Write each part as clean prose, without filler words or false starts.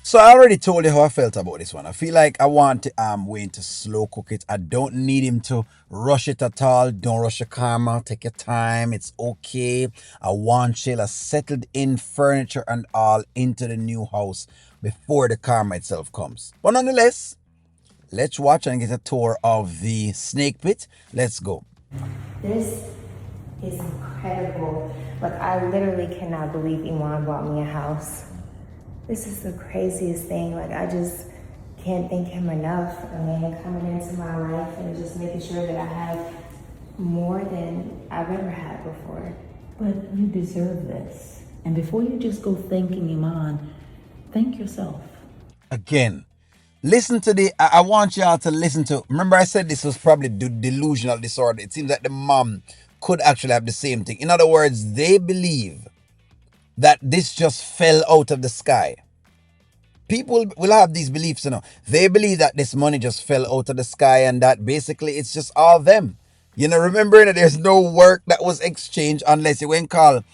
So I already told you how I felt about this one. I feel like I want Wayne to slow cook it. I don't need him to rush it at all. Don't rush your karma. Take your time. It's okay. I want Shayla settled in furniture and all into the new house before the karma itself comes. But nonetheless, let's watch and get a tour of the snake pit. Let's go. This is incredible. Like, I literally cannot believe Iman bought me a house. This is the craziest thing. Like, I just can't thank him enough. A man coming into my life and just making sure that I have more than I've ever had before. But you deserve this. And before you just go thanking Iman, thank yourself. Again, listen to I want y'all to listen to. Remember, I said this was probably delusional disorder. It seems that the mom could actually have the same thing. In other words, they believe that this just fell out of the sky. People will have these beliefs, They believe that this money just fell out of the sky and that basically it's just all them. Remember that there's no work that was exchanged unless you went call,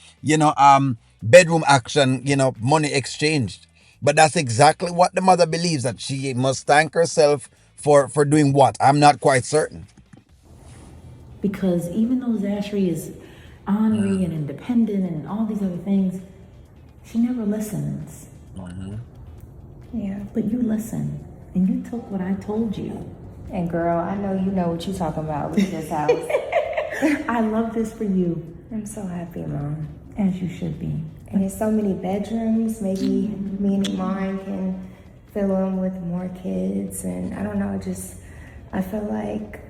bedroom action, money exchanged. But that's exactly what the mother believes, that she must thank herself for doing what? I'm not quite certain. Because even though Zachary is ornery and independent and all these other things, she never listens. Yeah. But you listen, and you took what I told you. And girl, I know you know what you're talking about with this house. I love this for you. I'm so happy, Mom. As you should be. And there's so many bedrooms. Maybe me and Iman can fill them with more kids. And I don't know, I feel like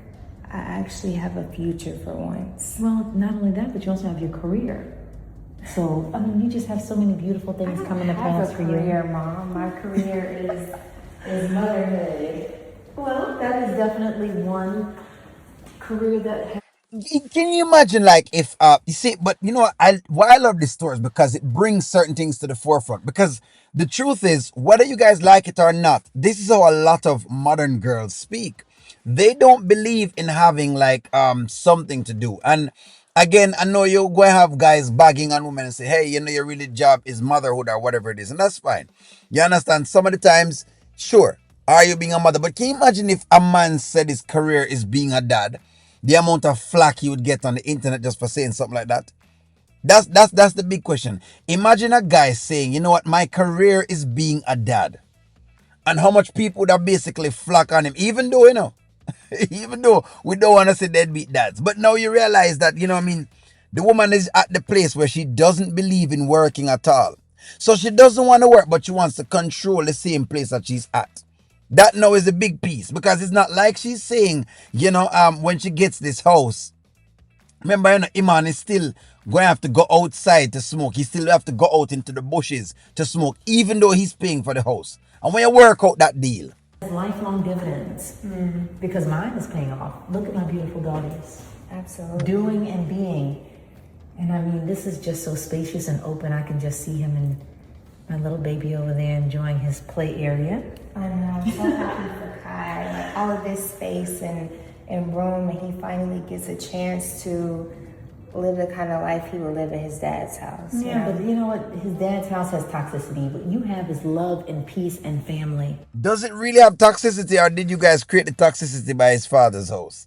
I actually have a future for once. Well, not only that, but you also have your career. So, you just have so many beautiful things coming to pass for you. Career, Mom. My career is motherhood. Well, that is definitely one career that. Can you imagine, like, if you see? But you know what? Why I love this story is because it brings certain things to the forefront. Because the truth is, whether you guys like it or not, this is how a lot of modern girls speak. They don't believe in having like something to do. And again, I know you're going to have guys bagging on women and say, hey, your really job is motherhood or whatever it is. And that's fine. You understand? Some of the times, sure, are you being a mother? But can you imagine if a man said his career is being a dad? The amount of flack he would get on the internet just for saying something like that. That's the big question. Imagine a guy saying, you know what, my career is being a dad. And how much people would have basically flock on him, even though, even though we don't want to say deadbeat dads. But now you realize that, the woman is at the place where she doesn't believe in working at all. So she doesn't want to work, but she wants to control the same place that she's at. That now is a big piece, because it's not like she's saying, when she gets this house, remember, Iman is still going to have to go outside to smoke. He still have to go out into the bushes to smoke, even though he's paying for the house. And when you work out that deal, Lifelong dividends. Because mine is paying off. Look at my beautiful daughters. Absolutely. Doing and being. And this is just so spacious and open. I can just see him and my little baby over there enjoying his play area. I know, I'm so happy for Kai. Like, all of this space and room, and he finally gets a chance to live the kind of life he would live at his dad's house. Yeah, but you know what? His dad's house has toxicity. What you have is love and peace and family. does it really have toxicity, or did you guys create the toxicity by his father's house?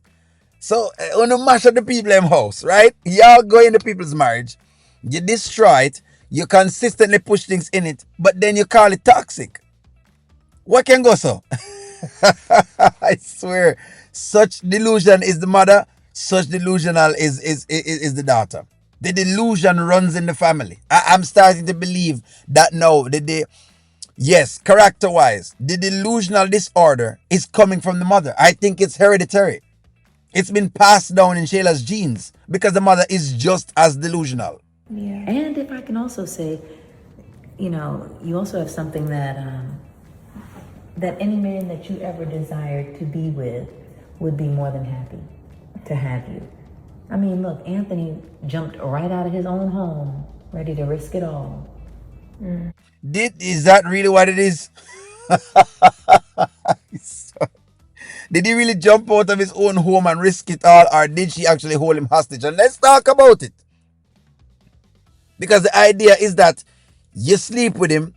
So, when you mash up the people in house, right? Y'all go into people's marriage, you destroy it, you consistently push things in it, but then you call it toxic. What can go so? I swear, such delusion is the mother, such delusional is the daughter. The delusion runs in the family. I'm starting to believe that now, yes, character-wise, the delusional disorder is coming from the mother. I think it's hereditary. It's been passed down in Shayla's genes because the mother is just as delusional. Yeah. And if I can also say, you also have something that that any man that you ever desired to be with would be more than happy to have you. Look, Anthony jumped right out of his own home, ready to risk it all. Is that really what it is? Did he really jump out of his own home and risk it all, or did she actually hold him hostage? And let's talk about it. Because the idea is that you sleep with him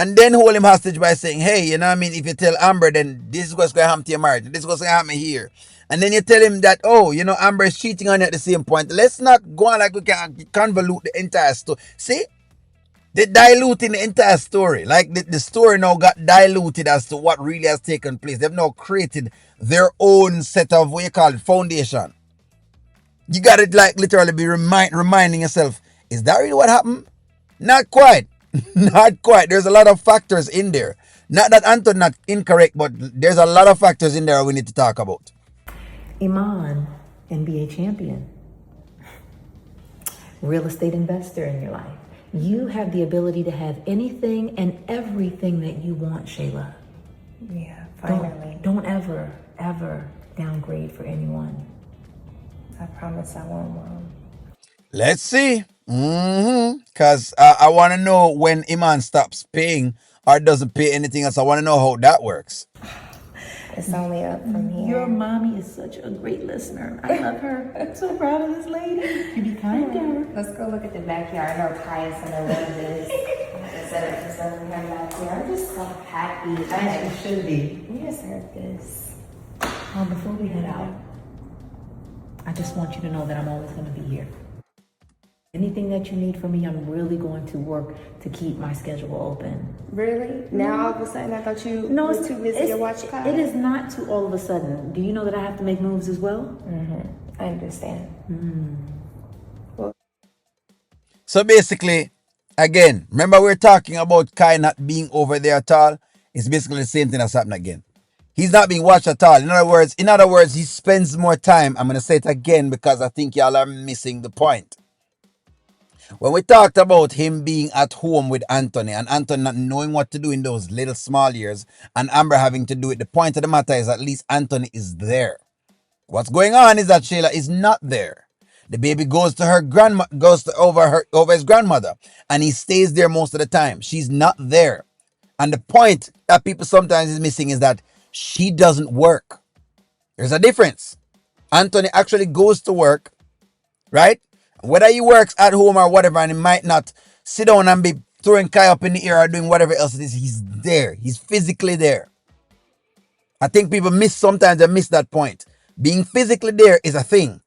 and then hold him hostage by saying, hey, you know what I mean, if you tell Amber, then this is what's going to happen to your marriage, this is what's going to happen here. And then you tell him that, oh, you know, Amber is cheating on you at the same point. Let's not go on like we can convolute the entire story. See, they diluting the entire story. Like the story now got diluted as to what really has taken place. They've now created their own set of what you call it, foundation. You got to like literally be reminding yourself, is that really what happened? Not quite. Not quite. There's a lot of factors in there. Not that Anton not incorrect, but there's a lot of factors in there we need to talk about. Iman, NBA champion, real estate investor in your life. You have the ability to have anything and everything that you want, Shayla. Yeah, finally. Don't ever, ever downgrade for anyone. I promise I won't, Mom. Let's see. Because I want to know when Iman stops paying or doesn't pay anything else. I want to know how that works. It's only up from here. Your mommy is such a great listener. I love her. I'm so proud of this lady. You be kind to her. Let's go look at the backyard. I know Kaya's gonna love this. I set up for something in her backyard. I'm just so happy. As you should be. You deserve this. Before we head out, I just want you to know that I'm always going to be here. Anything that you need from me, I'm really going to work to keep my schedule open. Really? Now all of a sudden, I thought you was too busy to watch Kaya. It is not too all of a sudden. Do you know that I have to make moves as well? I understand. Well, So basically, again, remember we're talking about Kai not being over there at all? It's basically the same thing that's happened again. He's not being watched at all. In other words, he spends more time. I'm gonna say it again because I think y'all are missing the point. When we talked about him being at home with Anthony and Anthony not knowing what to do in those little small years and Amber having to do it, the point of the matter is at least Anthony is there. What's going on is that Shayla is not there. The baby goes to her grandma, over his grandmother, and he stays there most of the time. She's not there. And the point that people sometimes is missing is that she doesn't work. There's a difference. Anthony actually goes to work, right? Whether he works at home or whatever, and he might not sit down and be throwing Kai up in the air or doing whatever else it is, he's there. He's physically there. I think people sometimes they miss that point. Being physically there is a thing.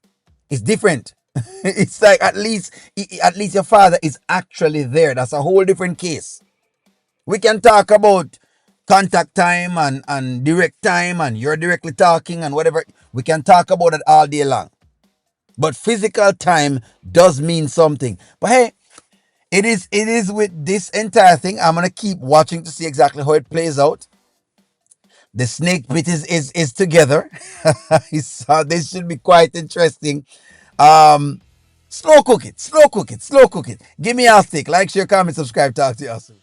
It's different. It's like at least your father is actually there. That's a whole different case. We can talk about contact time and direct time and you're directly talking and whatever. We can talk about it all day long. But physical time does mean something. But hey, it is with this entire thing. I'm gonna keep watching to see exactly how it plays out. The snake bit is together. So this should be quite interesting. Um, slow cook it. Give me a stick. Like, share, comment, subscribe. Talk to you soon.